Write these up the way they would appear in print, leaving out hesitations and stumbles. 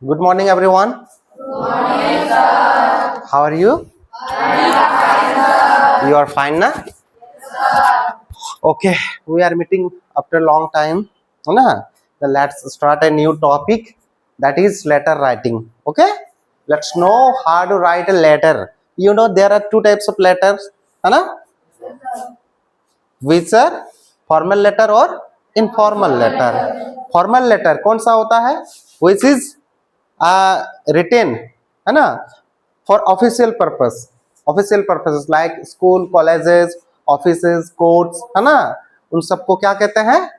Good morning, everyone. Good morning, sir. How are you? You are fine, na? Okay, we are meeting after a long time. Na? Then let's start a new topic, that is letter writing. Okay? Let's know how to write a letter. You know there are two types of letters, है ना? Which are formal letter और informal letter. Formal letter कौन सा होता है? Which is written, है ना, for official purposes like school, colleges, offices, courts, है ना, उन सबको क्या कहते हैं?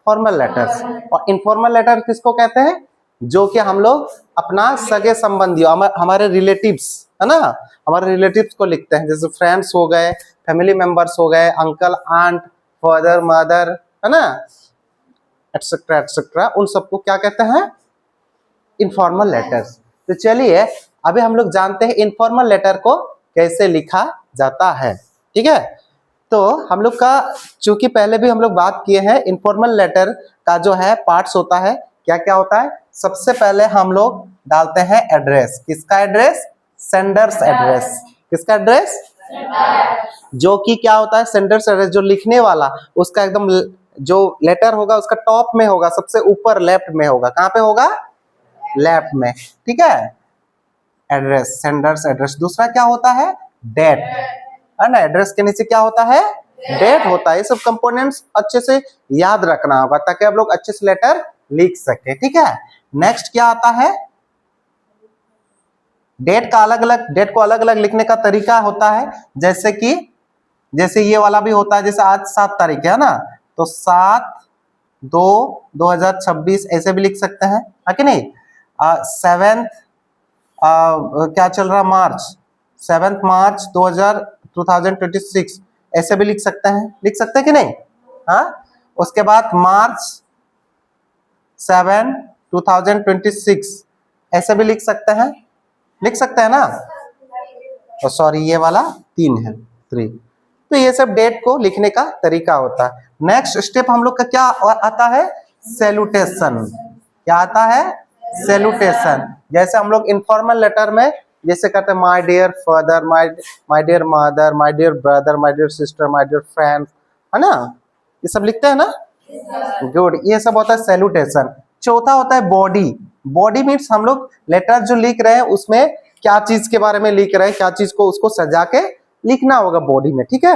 Formal letters. और इनफॉर्मल लेटर किसको कहते हैं? जो कि हम लोग अपना सगे संबंधियों, हमारे रिलेटिव्स, है ना, हमारे रिलेटिव्स को लिखते हैं, जैसे फ्रेंड्स हो गए, फैमिली मेंबर्स हो गए, अंकल, आंट, फादर, मदर, है ना, एटसेट्रा एटसेट्रा, उन सबको क्या कहते हैं? Informal letters. तो चलिए अभी हम लोग जानते हैं इनफॉर्मल लेटर को कैसे लिखा जाता है. ठीक है, तो हम लोग का चूंकि पहले भी हम लोग बात किए हैं, इनफॉर्मल लेटर का जो है पार्ट्स होता है, क्या क्या होता है? सबसे पहले हम लोग डालते हैं एड्रेस. किसका एड्रेस? Sender's address. किसका एड्रेस? जो कि क्या होता है? Sender's address. जो लिखने वाला उसका एकदम जो लेटर होगा उसका टॉप में होगा, सबसे ऊपर लेफ्ट में होगा. कहाँ पे होगा? लेफ्ट में. ठीक है, एड्रेस, सेंडर्स एड्रेस. दूसरा क्या होता है? डेट, है ना. एड्रेस के नीचे क्या होता है? डेट होता है. ये सब कंपोनेंट्स अच्छे से याद रखना होगा ताकि आप लोग अच्छे से लेटर लिख सके. ठीक है, नेक्स्ट क्या आता है? डेट का अलग अलग, डेट को अलग अलग लिखने का तरीका होता है. जैसे ये वाला भी होता है, जैसे आज 7 तारीख है ना, तो 7/2/2026 ऐसे भी लिख सकते हैं, है कि नहीं. 7th क्या चल रहा? मार्च, 7 मार्च 2026 ऐसे भी लिख सकते हैं कि नहीं? हाँ. उसके बाद मार्च 7 2026 ऐसे भी लिख सकते हैं ना. तो सॉरी, ये वाला 3 है, 3. तो ये सब डेट को लिखने का तरीका होता है. नेक्स्ट स्टेप हम लोग का क्या आता है? सैल्यूटेशन. क्या आता है? सैल्यूटेशन. जैसे हम लोग इनफॉर्मल लेटर में जैसे कहते हैं my dear father, my dear mother, my dear brother, my dear sister, my dear friend, है ना, ये सब लिखते हैं ना. गुड, ये सब होता है सैल्यूटेशन. चौथा होता है बॉडी. बॉडी मीन्स हम लोग लेटर जो लिख रहे हैं उसमें क्या चीज के बारे में लिख रहे हैं, क्या चीज को उसको सजा के लिखना होगा बॉडी में. ठीक है,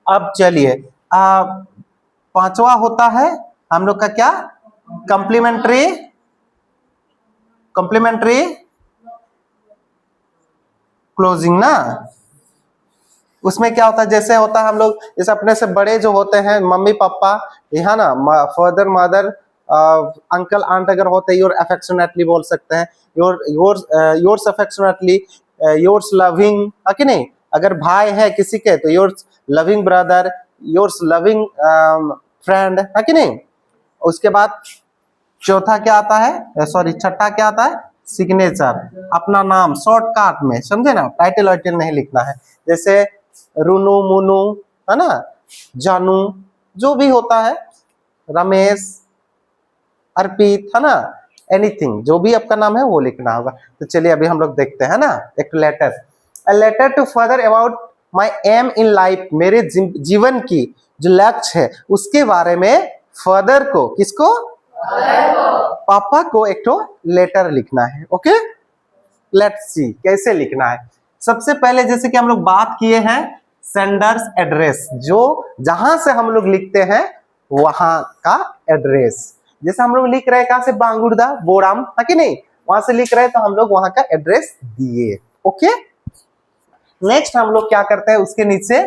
अब चलिए पांचवा होता है हम लोग का क्या? कॉम्प्लीमेंट्री क्लोजिंग ना. उसमें क्या होता है? जैसे होता है हम लोग, जैसे अपने से बड़े जो होते हैं, मम्मी पापा, यहाँ ना, फादर मदर, अंकल आंट अगर होते, योर अफेक्शनेटली बोल सकते हैं, योर्स अफेक्शनेटली, योर्स लविंग, है कि नहीं. अगर भाई है किसी के तो yours loving brother, yours loving friend, है कि नहीं. उसके बाद चौथा क्या आता है? सॉरी, छठा क्या आता है? सिग्नेचर. अपना नाम शॉर्टकट में, समझे ना, टाइटल वाइटल नहीं लिखना है. जैसे रूनू, मुनू, है ना, जानू, जो भी होता है, रमेश, अर्पित, है ना, एनीथिंग, जो भी आपका नाम है वो लिखना होगा. तो चलिए अभी हम लोग देखते हैं ना एक letter. A letter to father about my aim in life. मेरे जीवन की जो लक्ष्य है उसके बारे में फादर को, किसको? पापा को एक तो लेटर लिखना है. ओके, लेट्स सी कैसे लिखना है. सबसे पहले जैसे कि हम लोग बात किए हैं सेंडर्स एड्रेस, जो जहां से हम लोग लिखते हैं वहां का एड्रेस. जैसे हम लोग लिख रहे हैं कहां से? बांगुड़दा, बोराम, है कि नहीं, वहां से लिख रहे हैं तो हम लोग वहां का एड्रेस दिए. ओके, नेक्स्ट हम लोग क्या करते हैं? उसके नीचे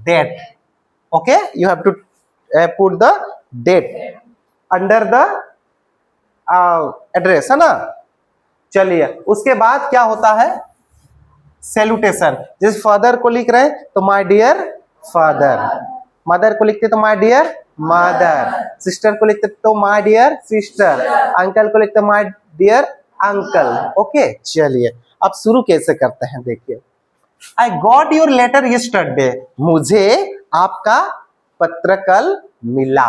date. Okay, you have to put the date under the address, है ना. चलिए उसके बाद क्या होता है? सैल्यूटेशन. जैसे फादर को लिख रहे हैं तो माय डियर फादर, मदर को लिखते तो माय डियर मदर, सिस्टर को लिखते तो माय डियर सिस्टर, अंकल को लिखते माय डियर अंकल. ओके, चलिए अब शुरू कैसे करते हैं देखिए. I got your letter yesterday. मुझे आपका पत्र कल मिला.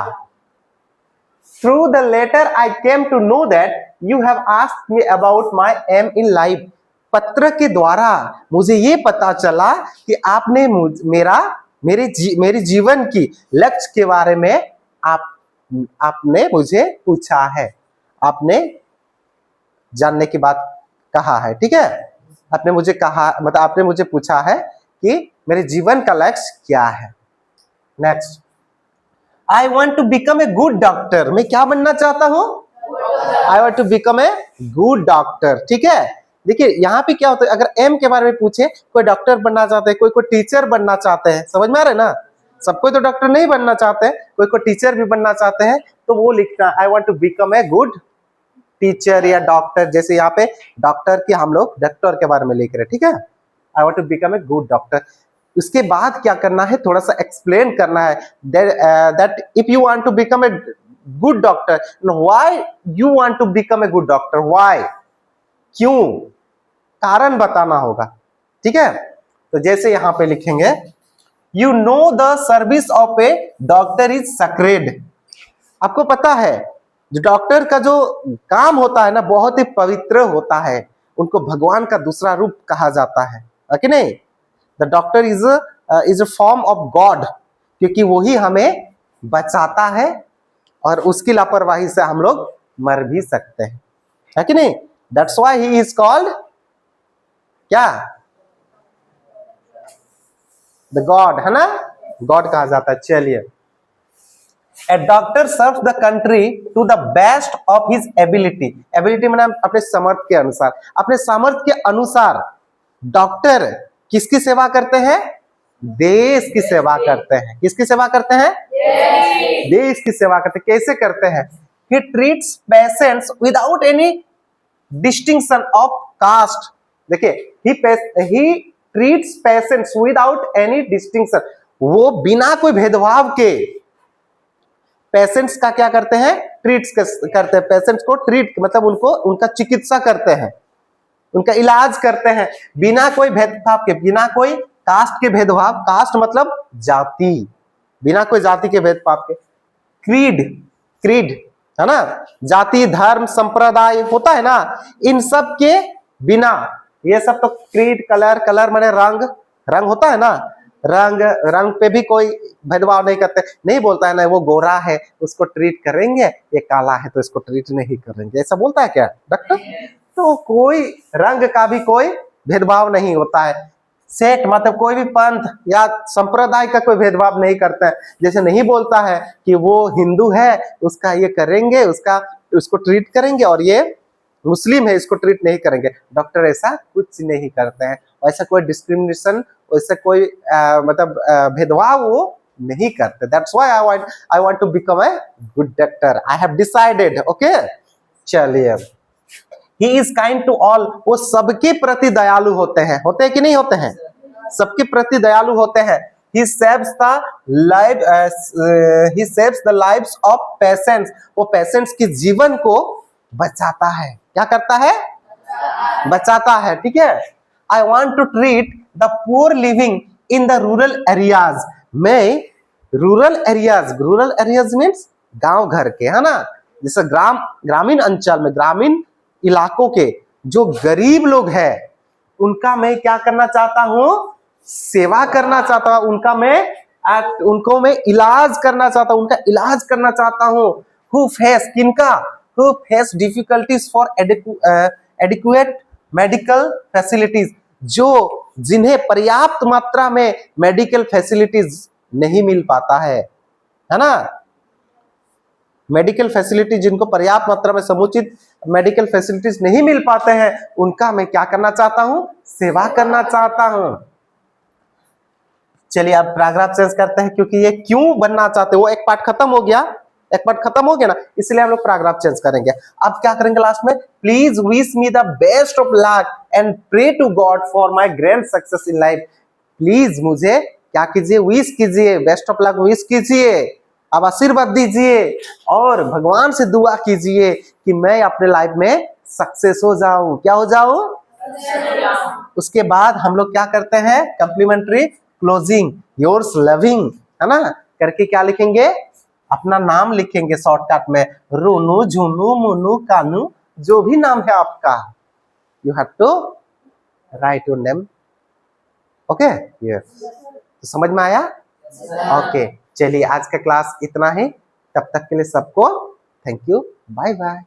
Through the letter I came to know that you have asked me about my aim in life. पत्र के द्वारा मुझे ये पता चला कि आपने मेरे जीवन की लक्ष्य के बारे में आपने मुझे पूछा है, आपने जानने की बात कहा है, ठीक है। आपने मुझे कहा, मतलब आपने मुझे पूछा है कि मेरे जीवन का लक्ष्य क्या है। Next, I want to become a good doctor. मैं क्या बनना चाहता हूं? I want to become a good doctor, ठीक है। देखिए यहाँ पे क्या होता है, अगर एम के बारे में पूछे, कोई डॉक्टर बनना चाहते हैं, कोई टीचर बनना चाहते हैं, समझ में आ रहा है ना। सब कोई तो डॉक्टर नहीं बनना चाहते हैं, कोई टीचर भी बनना चाहते हैं, तो वो लिखना I want to become a good teacher या डॉक्टर। जैसे यहाँ पे डॉक्टर की हम लोग डॉक्टर के बारे में लिख रहे हैं, ठीक है। I want to become a good doctor. उसके बाद क्या करना है, थोड़ा सा एक्सप्लेन करना है that if you want to become a good doctor, why you want to become a good doctor, why, क्यों, कारण बताना होगा, ठीक है। तो जैसे यहां पे लिखेंगे you know the service of a doctor is sacred। आपको पता है जो डॉक्टर का जो काम होता है ना, बहुत ही पवित्र होता है, उनको भगवान का दूसरा रूप कहा जाता है कि नहीं। The doctor is a form of God, क्योंकि वही हमें बचाता है और उसकी लापरवाही से हम लोग मर भी सकते हैं, है कि नहीं। That's why he is called क्या, द गॉड, है ना, गॉड कहा जाता है। चलिए, a doctor serves the country to the best of his ability. Ability माने अपने सामर्थ्य के अनुसार, अपने सामर्थ्य के अनुसार डॉक्टर किसकी सेवा करते हैं? देश की सेवा करते हैं। किसकी सेवा करते हैं? देश की सेवा करते हैं। कैसे करते हैं? He treats patients without any distinction of caste। देखिए, he treats patients without any distinction। वो बिना कोई भेदभाव के पेशेंट्स का क्या करते हैं? ट्रीट करते हैं। पेशेंट्स को ट्रीट मतलब उनका चिकित्सा करते हैं, उनका इलाज करते हैं बिना कोई भेदभाव के, बिना कोई कास्ट के भेदभाव। कास्ट मतलब जाति, बिना कोई जाति के भेदभाव के। क्रीड है ना, जाति धर्म संप्रदाय होता है ना, इन सब के बिना, ये सब तो क्रीड, कलर माने रंग होता है ना, रंग पे भी कोई भेदभाव नहीं करते। नहीं बोलता है ना वो गोरा है उसको ट्रीट करेंगे, ये काला है तो इसको ट्रीट नहीं करेंगे, ऐसा बोलता है क्या डॉक्टर? तो कोई रंग का भी कोई भेदभाव नहीं होता है। सेठ मतलब कोई भी पंथ या संप्रदाय का कोई भेदभाव नहीं करता है। जैसे नहीं बोलता है कि वो हिंदू है उसका ये करेंगे, उसको ट्रीट करेंगे, और ये मुस्लिम है इसको ट्रीट नहीं करेंगे। डॉक्टर ऐसा कुछ नहीं करते हैं, ऐसा कोई डिस्क्रिमिनेशन, ऐसा कोई मतलब भेदभाव वो नहीं करते। That's why I want to become a good doctor, I have decided. Okay, चलिए, he is kind to all. वो सबके प्रति दयालु होते हैं कि नहीं होते हैं? सबके प्रति दयालु होते हैं। He saves the lives of patients। वो पेशेंट्स के जीवन को बचाता है। क्या करता है? बचाता है, ठीक है। I want to treat the poor living in the rural areas। मैं रूरल एरियाज मीन्स गांव घर के, है ना, जैसे ग्रामीण अंचल में, ग्रामीण इलाकों के जो गरीब लोग हैं उनका मैं क्या करना चाहता हूं? सेवा करना चाहता हूं। उनको मैं इलाज करना चाहता हूं, उनका इलाज करना चाहता हूं। Who face difficulties for adequate medical facilities। जिन्हें पर्याप्त मात्रा में मेडिकल फैसिलिटीज नहीं मिल पाता है ना, मेडिकल फैसिलिटी जिनको पर्याप्त मात्रा में समुचित मेडिकल फैसिलिटीज नहीं मिल पाते हैं, उनका मैं क्या करना चाहता हूं? सेवा करना चाहता हूं। चलिए अब पैराग्राफ चेंज करते हैं, क्योंकि ये क्यों बनना चाहते हैं वो एक पार्ट खत्म हो गया ना, इसलिए हम लोग पैराग्राफ चेंज करेंगे। अब क्या करेंगे लास्ट में? Please wish me the best of luck and pray to God for my grand success in life. Please मुझे क्या कीजिए? विश कीजिए, बेस्ट ऑफ लक विश कीजिए, अब आशीर्वाद दीजिए और भगवान से दुआ कीजिए कि मैं अपने लाइफ में सक्सेस हो जाऊं। क्या हो जाऊं? उसके बाद हम लोग क्या करते हैं? कम्प्लीमेंट्री क्लोजिंग, योर्स लविंग, है ना, करके क्या लिखेंगे? अपना नाम लिखेंगे शॉर्टकट में, रोनू, झुनू, मुनू, कानू, जो भी नाम है आपका, you have to write your name. Okay, yes, तो समझ में आया? ओके, चलिए आज का क्लास इतना ही, तब तक के लिए सबको थैंक यू, बाय बाय।